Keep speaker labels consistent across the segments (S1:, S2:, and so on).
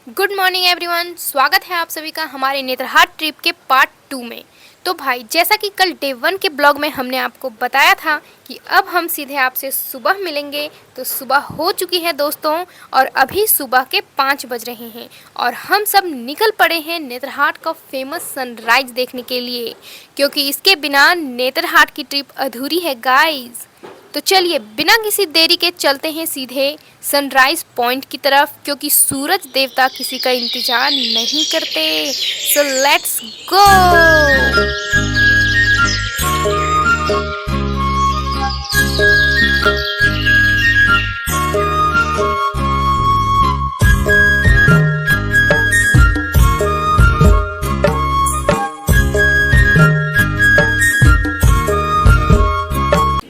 S1: Good morning everyone. स्वागत है आप सभी का हमारे नेतरहाट ट्रिप के पार्ट 2 में। तो भाई, जैसा कि कल डे 1 के ब्लॉग में हमने आपको बताया था कि अब हम सीधे आपसे सुबह मिलेंगे, तो सुबह हो चुकी है दोस्तों, और अभी सुबह के 5 बज रहे हैं और हम सब निकल पड़े हैं नेतरहाट का फेमस सनराइज देखने के लिए, क्योंकि इसके बिना नेतरहाट की ट्रिप अधूरी है गाइस। तो चलिए बिना किसी देरी के चलते हैं सीधे सनराइज पॉइंट की तरफ, क्योंकि सूरज देवता किसी का इंतजार नहीं करते। So let's go.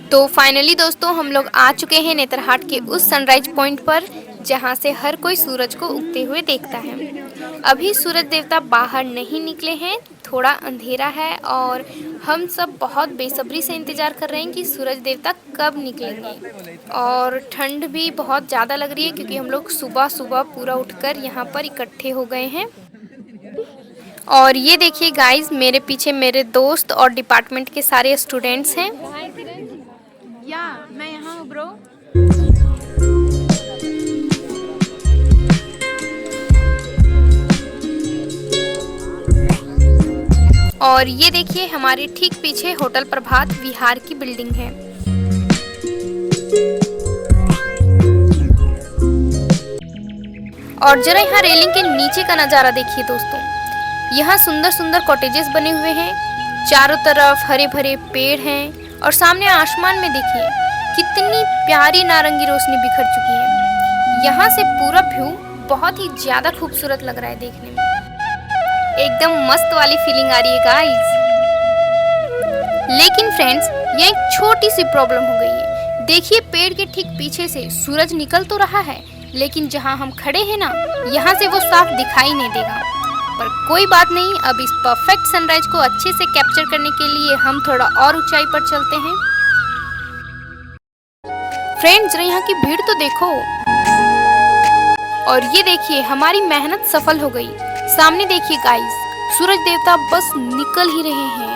S1: तो फाइनली दोस्तों हम लोग आ चुके हैं नेतरहाट के उस सनराइज पॉइंट पर जहां से हर कोई सूरज को उगते हुए देखता है। अभी सूरज देवता बाहर नहीं निकले हैं, थोड़ा अंधेरा है और हम सब बहुत बेसब्री से इंतज़ार कर रहे हैं कि सूरज देवता कब निकलेंगे। और ठंड भी बहुत ज़्यादा लग रही है क्योंकि हम लोग सुबह सुबह पूरा उठकर यहाँ पर इकट्ठे हो गए हैं। और ये देखिए गाइस, मेरे पीछे मेरे दोस्त और डिपार्टमेंट के सारे स्टूडेंट्स हैं।
S2: या मैं यहाँ हूँ ब्रो।
S1: और ये देखिए हमारे ठीक पीछे होटल प्रभात विहार की बिल्डिंग है। और जरा यहाँ रेलिंग के नीचे का नज़ारा देखिए दोस्तों। यहाँ सुंदर सुंदर कॉटेजेस बने हुए हैं, चारों तरफ हरे भरे पेड़ हैं और सामने आसमान में देखिए कितनी प्यारी नारंगी रोशनी बिखर चुकी है। यहाँ से पूरा व्यू बहुत ही ज़्यादा खूबसूरत लग रहा है देखने में, एकदम मस्त वाली फीलिंग आ रही है गाइस। लेकिन फ्रेंड्स, ये एक छोटी सी प्रॉब्लम हो गई है। देखिए पेड़ के ठीक पीछे से सूरज निकल तो रहा है, लेकिन जहाँ हम खड़े हैं ना, यहाँ से वो साफ दिखाई नहीं देगा। पर कोई बात नहीं, अब इस परफेक्ट सनराइज को अच्छे से कैप्चर करने के लिए हम थोड़ा और ऊंचाई पर चलते हैं। फ्रेंड्स, जरा यहाँ की भीड़ तो देखो। और ये देखिए हमारी मेहनत सफल हो गई। सामने देखिए गाइस, सूरज देवता बस निकल ही रहे हैं।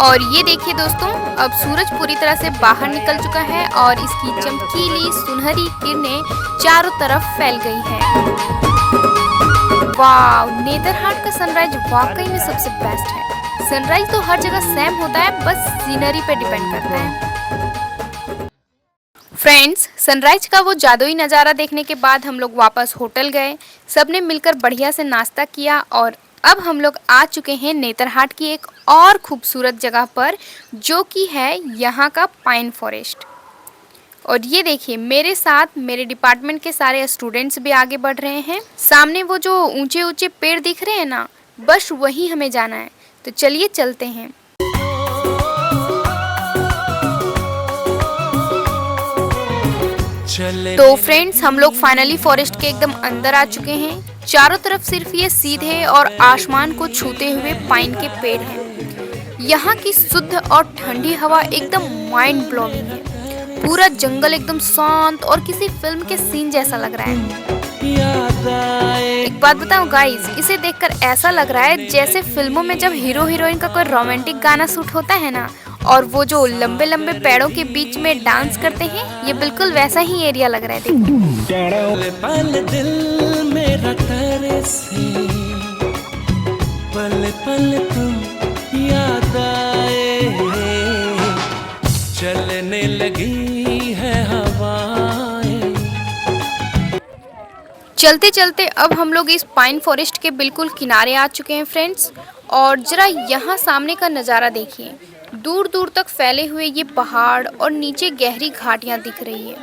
S1: और ये देखिए दोस्तों, अब सूरज पूरी तरह से बाहर निकल चुका है और इसकी चमकीली सुनहरी किरणें चारों तरफ फैल गई है। वाव, नेतरहाट का सनराइज वाकई में सबसे बेस्ट है। सनराइज तो हर जगह सेम होता है, बस सीनरी पे डिपेंड करता है। फ्रेंड्स, सनराइज का वो जादुई नज़ारा देखने के बाद हम लोग वापस होटल गए। सबने मिलकर बढ़िया से नाश्ता किया और अब हम लोग आ चुके हैं नेतरहाट की एक और खूबसूरत जगह पर, जो कि है यहाँ का पाइन फॉरेस्ट। और ये देखिए मेरे साथ मेरे डिपार्टमेंट के सारे स्टूडेंट्स भी आगे बढ़ रहे हैं। सामने वो जो ऊंचे ऊंचे पेड़ दिख रहे हैं ना, बस वहीं हमें जाना है। तो चलिए चलते हैं। तो फ्रेंड्स, हम लोग फाइनली फॉरेस्ट के एकदम अंदर आ चुके हैं। चारों तरफ सिर्फ ये सीधे और आसमान को छूते हुए पाइन के पेड़ हैं। यहाँ की शुद्ध और ठंडी हवा एकदम माइंड ब्लोइंग है। पूरा जंगल एकदम शांत और किसी फिल्म के सीन जैसा लग रहा है। एक बात बताऊं गाइस, इसे देखकर ऐसा लग रहा है जैसे फिल्मों में जब हीरो हीरोइन का कोई रोमांटिक गाना शूट होता है ना, और वो जो लंबे लंबे पेड़ों के बीच में डांस करते हैं, ये बिल्कुल वैसा ही एरिया लग रहा है देखिए।
S3: पल दिल मेरा तरसे, पल पल तुम याद आए, चलने लगी है हवाएं।
S1: चलते चलते अब हम लोग इस पाइन फॉरेस्ट के बिल्कुल किनारे आ चुके हैं फ्रेंड्स। और जरा यहाँ सामने का नज़ारा देखिए, दूर दूर तक फैले हुए ये पहाड़ और नीचे गहरी घाटियाँ दिख रही है।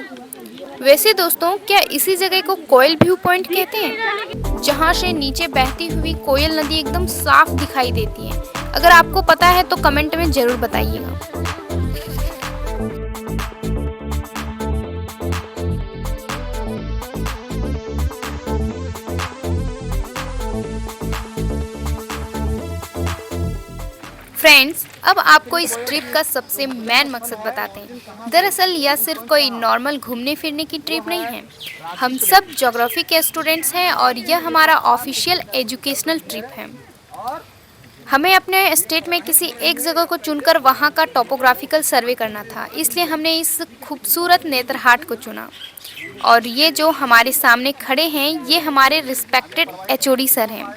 S1: वैसे दोस्तों, क्या इसी जगह को कोयल व्यू पॉइंट कहते हैं, जहाँ से नीचे बहती हुई कोयल नदी एकदम साफ दिखाई देती है? अगर आपको पता है तो कमेंट में जरूर बताइएगा। फ्रेंड्स, अब आपको इस ट्रिप का सबसे मेन मकसद बताते हैं। दरअसल यह सिर्फ कोई नॉर्मल घूमने फिरने की ट्रिप नहीं है। हम सब ज्योग्राफी के स्टूडेंट्स हैं और यह हमारा ऑफिशियल एजुकेशनल ट्रिप है। हमें अपने स्टेट में किसी एक जगह को चुनकर वहाँ का टोपोग्राफिकल सर्वे करना था, इसलिए हमने इस खूबसूरत नेतरहाट को चुना। और ये जो हमारे सामने खड़े हैं, ये हमारे रिस्पेक्टेड एचओडी सर हैं।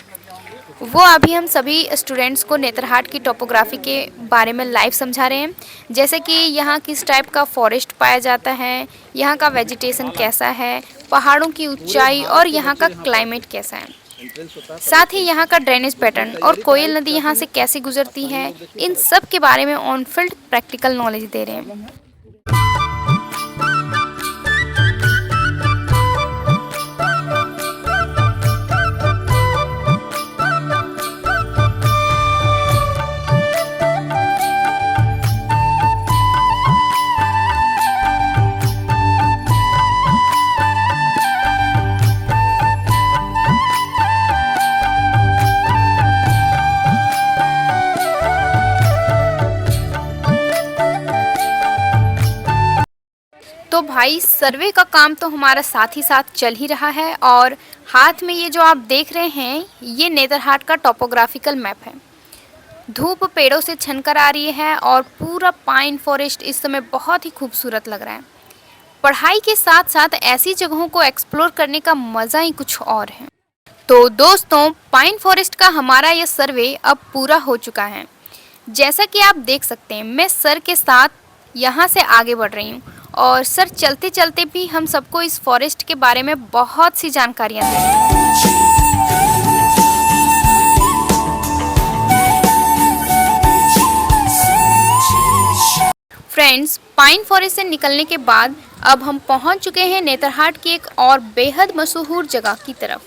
S1: वो अभी हम सभी स्टूडेंट्स को नेतरहाट की टोपोग्राफी के बारे में लाइव समझा रहे हैं, जैसे कि यहाँ किस टाइप का फॉरेस्ट पाया जाता है, यहाँ का वेजिटेशन कैसा है, पहाड़ों की ऊंचाई और यहाँ का क्लाइमेट कैसा है, साथ ही यहाँ का ड्रेनेज पैटर्न और कोयल नदी यहाँ से कैसे गुजरती है। इन सब के बारे में ऑन फील्ड प्रैक्टिकल नॉलेज दे रहे हैं। तो भाई, सर्वे का काम तो हमारा साथ ही साथ चल ही रहा है और हाथ में ये जो आप देख रहे हैं, ये नेतरहाट का टोपोग्राफिकल मैप है। धूप पेड़ों से छनकर आ रही है और पूरा पाइन फॉरेस्ट इस समय बहुत ही खूबसूरत लग रहा है। पढ़ाई के साथ साथ ऐसी जगहों को एक्सप्लोर करने का मज़ा ही कुछ और है। तो दोस्तों, पाइन फॉरेस्ट का हमारा ये सर्वे अब पूरा हो चुका है। जैसा कि आप देख सकते हैं, मैं सर के साथ यहाँ से आगे बढ़ रही हूँ और सर चलते चलते भी हम सबको इस फॉरेस्ट के बारे में बहुत सी जानकारियाँ दे रहे हैं। फ्रेंड्स, पाइन फॉरेस्ट से निकलने के बाद अब हम पहुंच चुके हैं नेतरहाट की एक और बेहद मशहूर जगह की तरफ,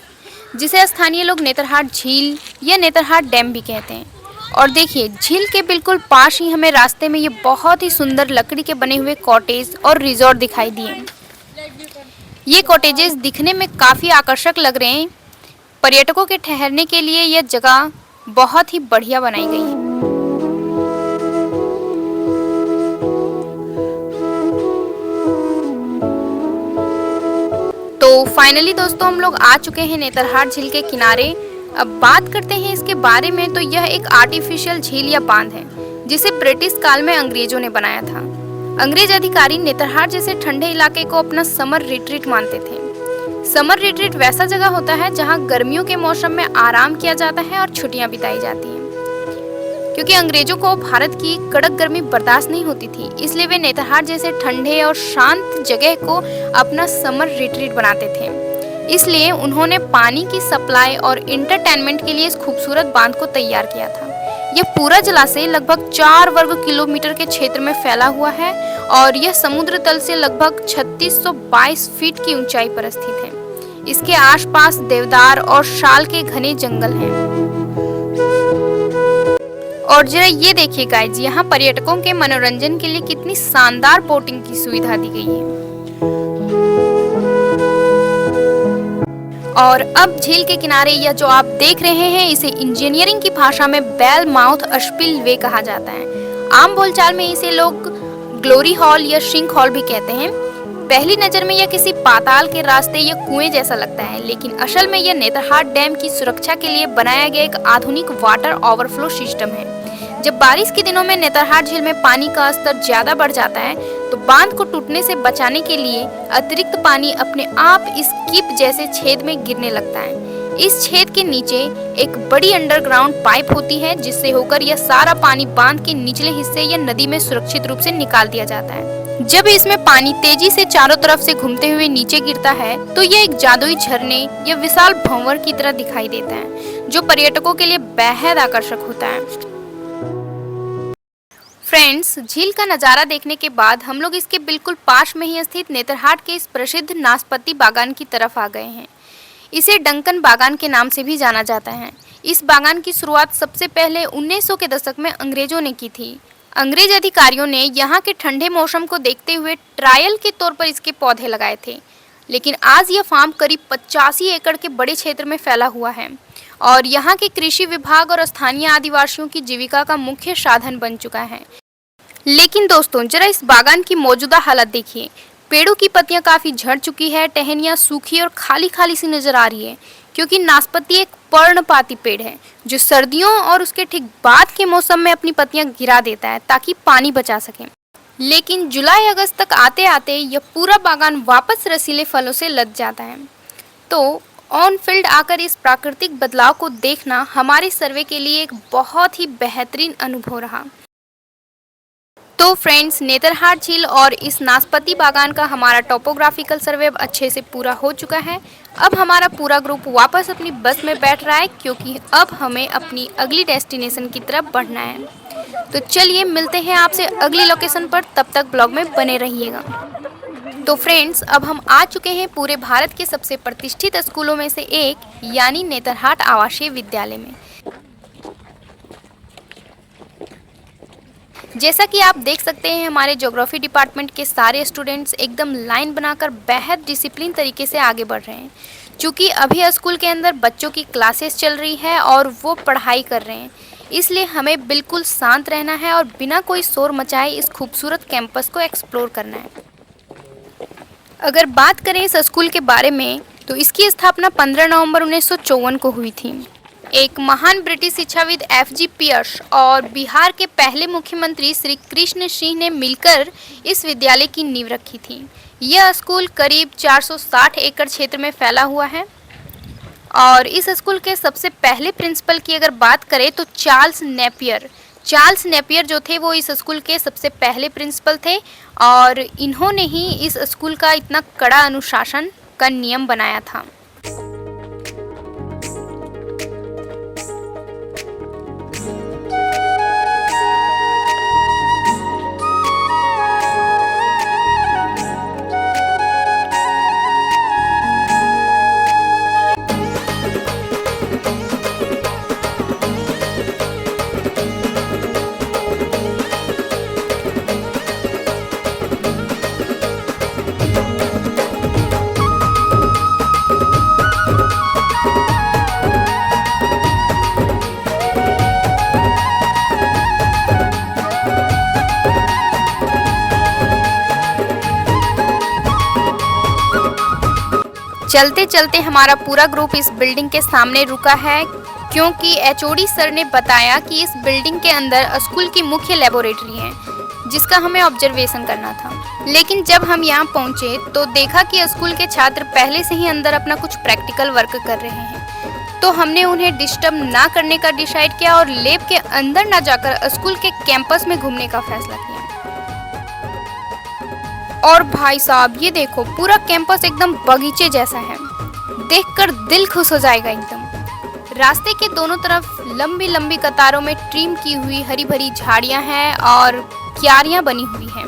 S1: जिसे स्थानीय लोग नेतरहाट झील या नेतरहाट डैम भी कहते हैं। और देखिए, झील के बिल्कुल पास ही हमें रास्ते में ये बहुत ही सुंदर लकड़ी के बने हुए कॉटेज और रिजॉर्ट दिखाई दिए। ये कॉटेजेस दिखने में काफ़ी आकर्षक लग रहे हैं। पर्यटकों के ठहरने के लिए यह जगह बहुत ही बढ़िया बनाई गई है। तो फाइनली दोस्तों, हम लोग आ चुके हैं नेतरहाट झील के किनारे। अब बात करते हैं इसके बारे में। तो यह एक आर्टिफिशियल झील या बांध है, जिसे ब्रिटिश काल में अंग्रेजों ने बनाया था। अंग्रेज अधिकारी नेतरहाट जैसे ठंडे इलाके को अपना समर रिट्रीट मानते थे। समर रिट्रीट वैसा जगह होता है जहां गर्मियों के मौसम में आराम किया जाता है और छुट्टियां बिताई जाती हैं। क्योंकि अंग्रेजों को भारत की कड़क गर्मी बर्दाश्त नहीं होती थी, इसलिए वे नेतरहाट जैसे ठंडे और शांत जगह को अपना समर रिट्रीट बनाते थे। इसलिए उन्होंने पानी की सप्लाई और इंटरटेनमेंट के लिए इस खूबसूरत बांध को तैयार किया था। यह पूरा जलाशय लगभग 4 वर्ग किलोमीटर के क्षेत्र में फैला हुआ है और यह समुद्र तल से लगभग 3622 फीट की ऊंचाई पर स्थित है। इसके आसपास देवदार और शाल के घने जंगल हैं। और जरा ये देखिए गाइज, यहाँ पर्यटकों के मनोरंजन के लिए कितनी शानदार बोटिंग की सुविधा दी गई है। और अब झील के किनारे यह जो आप देख रहे हैं, इसे इंजीनियरिंग की भाषा में बेल माउथ स्पिलवे कहा जाता है। आम बोलचाल में इसे लोग ग्लोरी हॉल या शिंक हॉल भी कहते हैं। पहली नजर में यह किसी पाताल के रास्ते या कुएं जैसा लगता है, लेकिन असल में यह नेतरहाट डैम की सुरक्षा के लिए बनाया गया एक आधुनिक वाटर ओवरफ्लो सिस्टम है। जब बारिश के दिनों में नेतरहाट झील में पानी का स्तर ज्यादा बढ़ जाता है, तो बांध को टूटने से बचाने के लिए अतिरिक्त पानी अपने आप इस कीप जैसे छेद में गिरने लगता है। इस छेद के नीचे एक बड़ी अंडरग्राउंड पाइप होती है, जिससे होकर यह सारा पानी बांध के निचले हिस्से या नदी में सुरक्षित रूप से निकाल दिया जाता है। जब इसमें पानी तेजी से चारों तरफ से घूमते हुए नीचे गिरता है, तो यह एक जादुई झरने या विशाल भंवर की तरह दिखाई देता है, जो पर्यटकों के लिए बेहद आकर्षक होता है। फ्रेंड्स, झील का नज़ारा देखने के बाद हम लोग इसके बिल्कुल पास में ही स्थित नेतरहाट के इस प्रसिद्ध नाशपाती बागान की तरफ आ गए हैं। इसे डंकन बागान के नाम से भी जाना जाता है। इस बागान की शुरुआत सबसे पहले 1900 के दशक में अंग्रेजों ने की थी। अंग्रेज अधिकारियों ने यहाँ के ठंडे मौसम को देखते हुए ट्रायल के तौर पर इसके पौधे लगाए थे। लेकिन आज यह फार्म करीब 85 एकड़ के बड़े क्षेत्र में फैला हुआ है और यहाँ के कृषि विभाग और स्थानीय आदिवासियों की जीविका का मुख्य साधन बन चुका है। लेकिन दोस्तों, जरा इस बागान की मौजूदा हालत देखिए। पेड़ों की पत्तियां काफी झड़ चुकी है, टहनियां सूखी और खाली खाली सी नजर आ रही है, क्योंकि नाशपाती एक पर्णपाती पेड़ है जो सर्दियों और उसके ठीक बाद के मौसम में अपनी पत्तियां गिरा देता है ताकि पानी बचा सके। लेकिन जुलाई अगस्त तक आते आते यह पूरा बागान वापस रसीले फलों से लद जाता है। तो ऑन फील्ड आकर इस प्राकृतिक बदलाव को देखना हमारे सर्वे के लिए एक बहुत ही बेहतरीन अनुभव रहा। तो फ्रेंड्स, नेतरहाट झील और इस नाशपाती बागान का हमारा टोपोग्राफिकल सर्वे अब अच्छे से पूरा हो चुका है। अब हमारा पूरा ग्रुप वापस अपनी बस में बैठ रहा है, क्योंकि अब हमें अपनी अगली डेस्टिनेशन की तरफ बढ़ना है। तो चलिए मिलते हैं आपसे अगली लोकेशन पर, तब तक ब्लॉग में बने रहिएगा। तो फ्रेंड्स, अब हम आ चुके हैं पूरे भारत के सबसे प्रतिष्ठित स्कूलों में से एक यानी नेतरहाट आवासीय विद्यालय में। जैसा कि आप देख सकते हैं, हमारे ज्योग्राफी डिपार्टमेंट के सारे स्टूडेंट्स एकदम लाइन बनाकर बेहद डिसिप्लिन तरीके से आगे बढ़ रहे हैं। क्योंकि अभी स्कूल के अंदर बच्चों की क्लासेस चल रही है और वो पढ़ाई कर रहे हैं, इसलिए हमें बिल्कुल शांत रहना है और बिना कोई शोर मचाए इस खूबसूरत कैंपस को एक्सप्लोर करना है। अगर बात करें इस स्कूल के बारे में, तो इसकी स्थापना 15 नवंबर 1954 को हुई थी। एक महान ब्रिटिश शिक्षाविद F.G. पियर्स और बिहार के पहले मुख्यमंत्री श्री कृष्ण सिंह ने मिलकर इस विद्यालय की नींव रखी थी। यह स्कूल करीब 460 एकड़ क्षेत्र में फैला हुआ है और इस स्कूल के सबसे पहले प्रिंसिपल की अगर बात करें तो चार्ल्स नेपियर जो थे वो इस स्कूल के सबसे पहले प्रिंसिपल थे और इन्होंने ही इस स्कूल का इतना कड़ा अनुशासन का नियम बनाया था। चलते चलते हमारा पूरा ग्रुप इस बिल्डिंग के सामने रुका है, क्योंकि एचओडी सर ने बताया कि इस बिल्डिंग के अंदर स्कूल की मुख्य लेबोरेटरी है जिसका हमें ऑब्जर्वेशन करना था। लेकिन जब हम यहाँ पहुँचे तो देखा कि स्कूल के छात्र पहले से ही अंदर अपना कुछ प्रैक्टिकल वर्क कर रहे हैं, तो हमने उन्हें डिस्टर्ब ना करने का डिसाइड किया और लैब के अंदर ना जाकर स्कूल के कैंपस में घूमने का फैसला किया। और भाई साहब, ये देखो, पूरा कैंपस एकदम बगीचे जैसा है, देखकर दिल खुश हो जाएगा एकदम। रास्ते के दोनों तरफ लंबी लंबी कतारों में ट्रिम की हुई हरी भरी झाड़ियां हैं और क्यारियां बनी हुई हैं।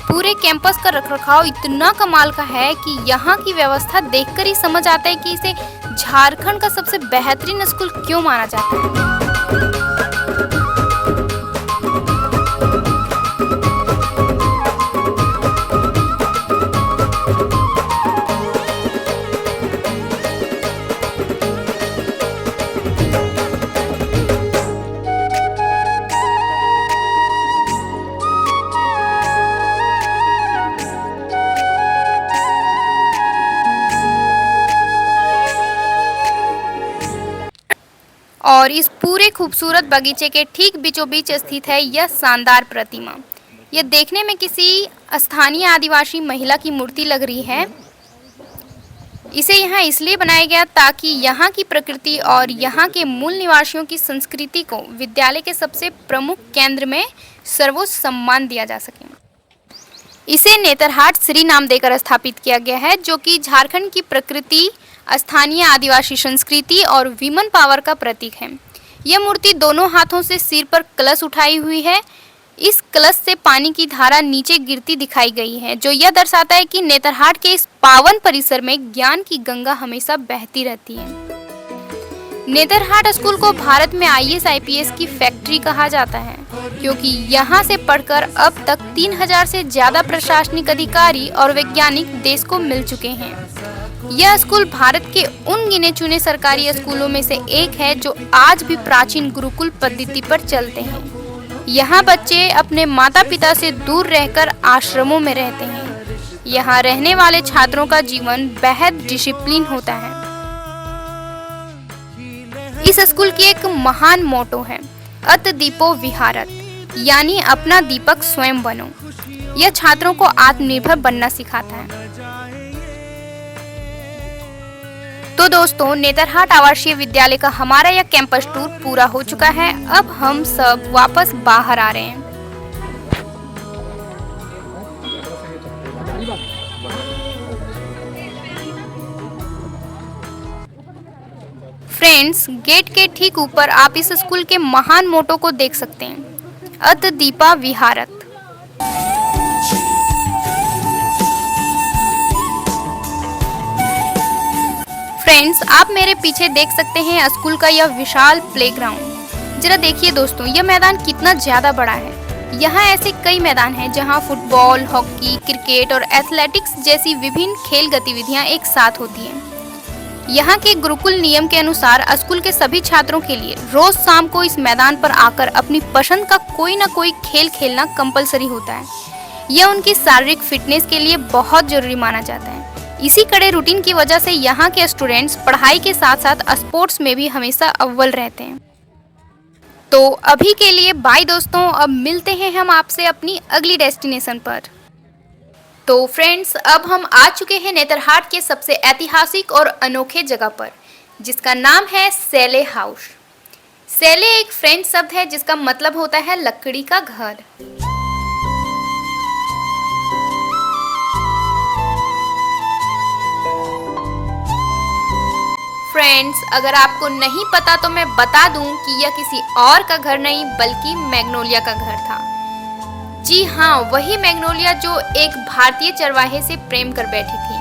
S1: पूरे कैंपस का रखरखाव इतना कमाल का है कि यहाँ की व्यवस्था देखकर ही समझ आता है कि इसे झारखंड का सबसे बेहतरीन स्कूल क्यों माना जाता है। और इस पूरे खूबसूरत बगीचे के ठीक बीचों बीच स्थित है यह शानदार प्रतिमा। यह देखने में किसी स्थानीय आदिवासी महिला की मूर्ति लग रही है। इसे यहाँ इसलिए बनाया गया ताकि यहाँ की प्रकृति और यहाँ के मूल निवासियों की संस्कृति को विद्यालय के सबसे प्रमुख केंद्र में सर्वोच्च सम्मान दिया जा सके। इसे नेतरहाट श्री नाम देकर स्थापित किया गया है, जो कि झारखंड की प्रकृति, स्थानीय आदिवासी संस्कृति और विमेन पावर का प्रतीक है। यह मूर्ति दोनों हाथों से सिर पर कलश उठाई हुई है। इस कलश से पानी की धारा नीचे गिरती दिखाई गई है, जो यह दर्शाता है कि नेतरहाट के इस पावन परिसर में ज्ञान की गंगा हमेशा बहती रहती है। नेतरहाट स्कूल को भारत में IAS IPS की फैक्ट्री कहा जाता है, क्योंकि यहाँ से पढ़कर अब तक 3000 से ज्यादा प्रशासनिक अधिकारी और वैज्ञानिक देश को मिल चुके हैं। यह स्कूल भारत के उन गिने चुने सरकारी स्कूलों में से एक है जो आज भी प्राचीन गुरुकुल पद्धति पर चलते हैं। यहाँ बच्चे अपने माता पिता से दूर रहकर आश्रमों में रहते हैं। यहाँ रहने वाले छात्रों का जीवन बेहद डिसिप्लिन होता है। इस स्कूल की एक महान मोटो है, अत दीपो विहारत, यानी अपना दीपक स्वयं बनो। यह छात्रों को आत्मनिर्भर बनना सिखाता है। तो दोस्तों, नेतरहाट आवासीय विद्यालय का हमारा यह कैंपस टूर पूरा हो चुका है। अब हम सब वापस बाहर आ रहे हैं। फ्रेंड्स, गेट के ठीक ऊपर आप इस स्कूल के महान मोटो को देख सकते हैं, अत दीपा विहारत। फ्रेंड्स, आप मेरे पीछे देख सकते हैं स्कूल का यह विशाल प्लेग्राउंड। जरा देखिए दोस्तों, यह मैदान कितना ज्यादा बड़ा है। यहाँ ऐसे कई मैदान हैं जहाँ फुटबॉल, हॉकी, क्रिकेट और एथलेटिक्स जैसी विभिन्न खेल गतिविधियाँ एक साथ होती हैं। यहाँ के गुरुकुल नियम के अनुसार स्कूल के सभी छात्रों के लिए रोज शाम को इस मैदान पर आकर अपनी पसंद का कोई न कोई खेल खेलना कंपलसरी होता है। यह उनकी शारीरिक फिटनेस के लिए बहुत जरूरी माना जाता है। इसी कड़े रूटीन की वजह से यहाँ के स्टूडेंट्स पढ़ाई के साथ साथ स्पोर्ट्स में भी हमेशा अव्वल रहते हैं। तो अभी के लिए बाय दोस्तों, अब मिलते हैं हम आपसे अपनी अगली डेस्टिनेशन पर। तो फ्रेंड्स, अब हम आ चुके हैं नेतरहाट के सबसे ऐतिहासिक और अनोखे जगह पर, जिसका नाम है सैले हाउस। सैले एक फ्रेंच शब्द है जिसका मतलब होता है लकड़ी का घर। फ्रेंड्स, अगर आपको नहीं पता तो मैं बता दूं कि यह किसी और का घर नहीं बल्कि मैग्नोलिया का घर था। जी हाँ, वही मैग्नोलिया जो एक भारतीय चरवाहे से प्रेम कर बैठी थी।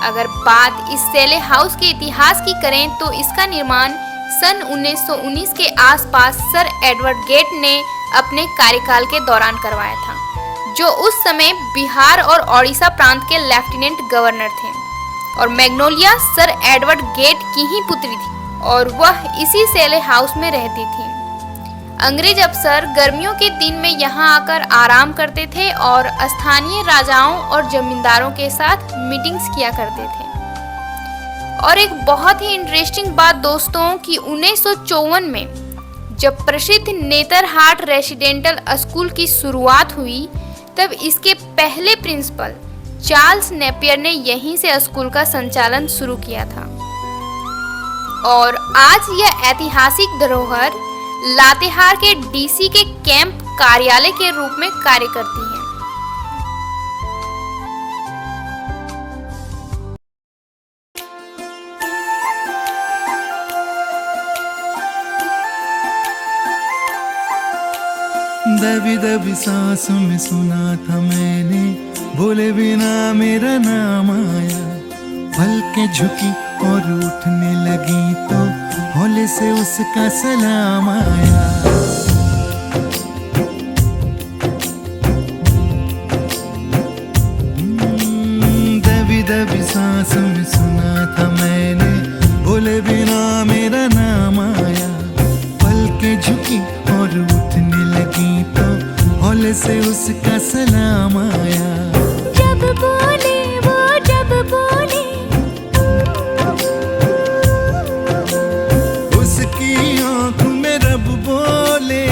S1: अगर बात इस सैले हाउस के इतिहास की करें तो इसका निर्माण सन 1919 के आसपास सर एडवर्ड गेट ने अपने कार्यकाल के दौरान करवाया था, जो उस समय बिहार और ओडिशा प्रांत के लेफ्टिनेंट गवर्नर थे। और मैग्नोलिया सर एडवर्ड गेट की ही पुत्री थी और वह इसी सैले हाउस में रहती थी। अंग्रेज अफसर गर्मियों के दिन में यहाँ आकर आराम करते थे और स्थानीय राजाओं और जमींदारों के साथ मीटिंग्स किया करते थे। और एक बहुत ही इंटरेस्टिंग बात दोस्तों कि 1954 में जब प्रसिद्ध नेतरहाट रेसिडेंटल स्कूल की शुरुआत हुई, तब इसके पहले प्रिंसिपल चार्ल्स नेपियर ने यहीं से स्कूल का संचालन शुरू किया था। और आज यह ऐतिहासिक धरोहर लातेहार के DC के कैंप कार्यालय के रूप में कार्य करती है।
S3: दबी दबी सांसों में सुना था मैंने, बोले बिना मेरा नाम आया। पलकें झुकी और उठने लगी तो हौले से उसका सलाम आया। दबी दबी सांसों में सुना था मैंने, बोले बिना मेरा नाम आया। पलकें झुकी और उठने लगी तो हौले से उसका सलाम आया।
S4: जब बोले वो जब बोले,
S3: उसकी आँख में रब बोले।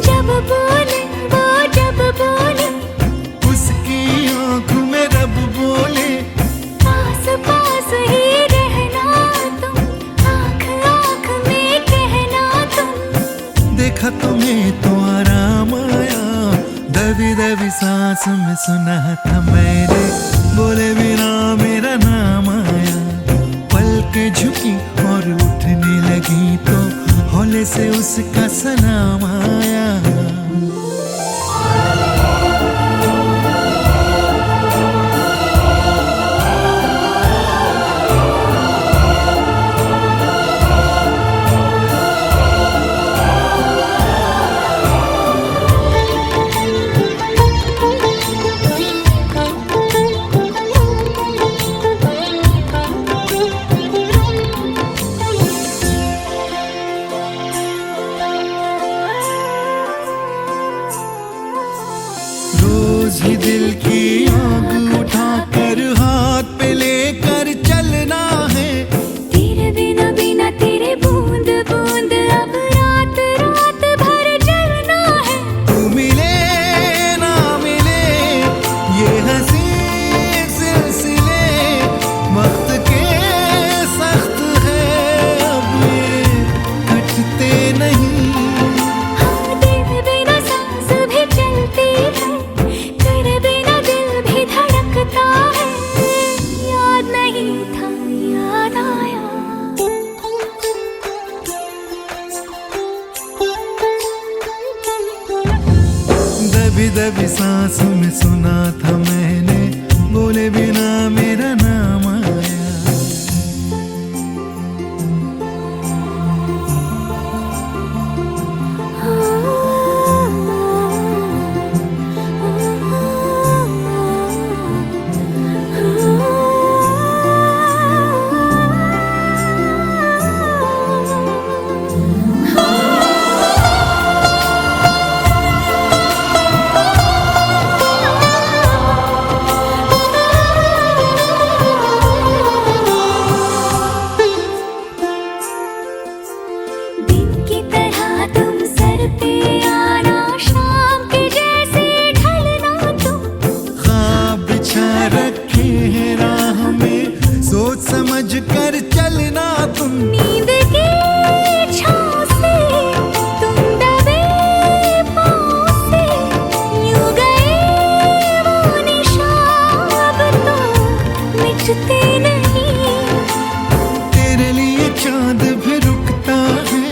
S4: जब बोले वो जब बोले,
S3: उसकी आँख में रब बोले।
S4: पास पास ही रहना तुम, आँख आँख में कहना तुम।
S3: देखा तुम्हें तो आराम आया। दबी दबी सांस में सुना था मैंने, बोले बिना मेरा नाम आया। पलकें झुकी और उठने लगी तो हौले से उसका दबी सांस में सुना था मैंने, बोले बिना मेरा नाम आया।
S4: दिन की तरह तुम सर पे आना, शाम के जैसे ढलना तुम।
S3: ख्वाब बिछा रखे हैं राह में, सोच समझ कर चलना तुम।
S4: नींद की छाँव से तुम दबे पाँव से, यूं गए वो निशान, अब तो मिटते नहीं।
S3: तेरे लिए चांद भी रुकता है,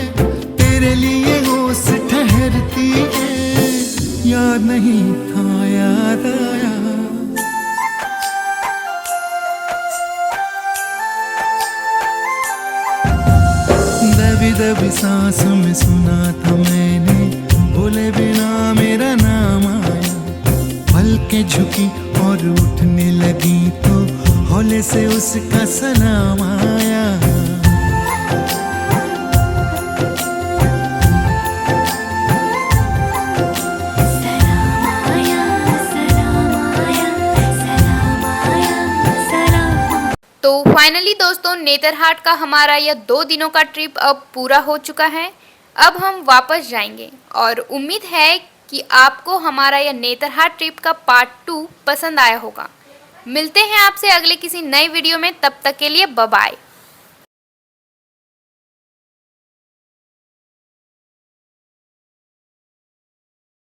S3: तेरे लिए होश ठहरती है। याद नहीं था, याद आया। दबी दबी सांस में सुना था मैंने, बोले बिना मेरा नाम आया। पलकें झुकी और उठने लगी तो हौले से उसका सलाम आया।
S4: सलाम आया, सलाम आया, सलाम आया, सलाम।
S1: तो फाइनली दोस्तों, नेतरहाट का हमारा यह 2 दिनों का ट्रिप अब पूरा हो चुका है। अब हम वापस जाएंगे और उम्मीद है कि आपको हमारा यह नेतरहाट ट्रिप का पार्ट 2 पसंद आया होगा। मिलते हैं आपसे अगले किसी नए वीडियो में, तब तक के लिए बाय बाय।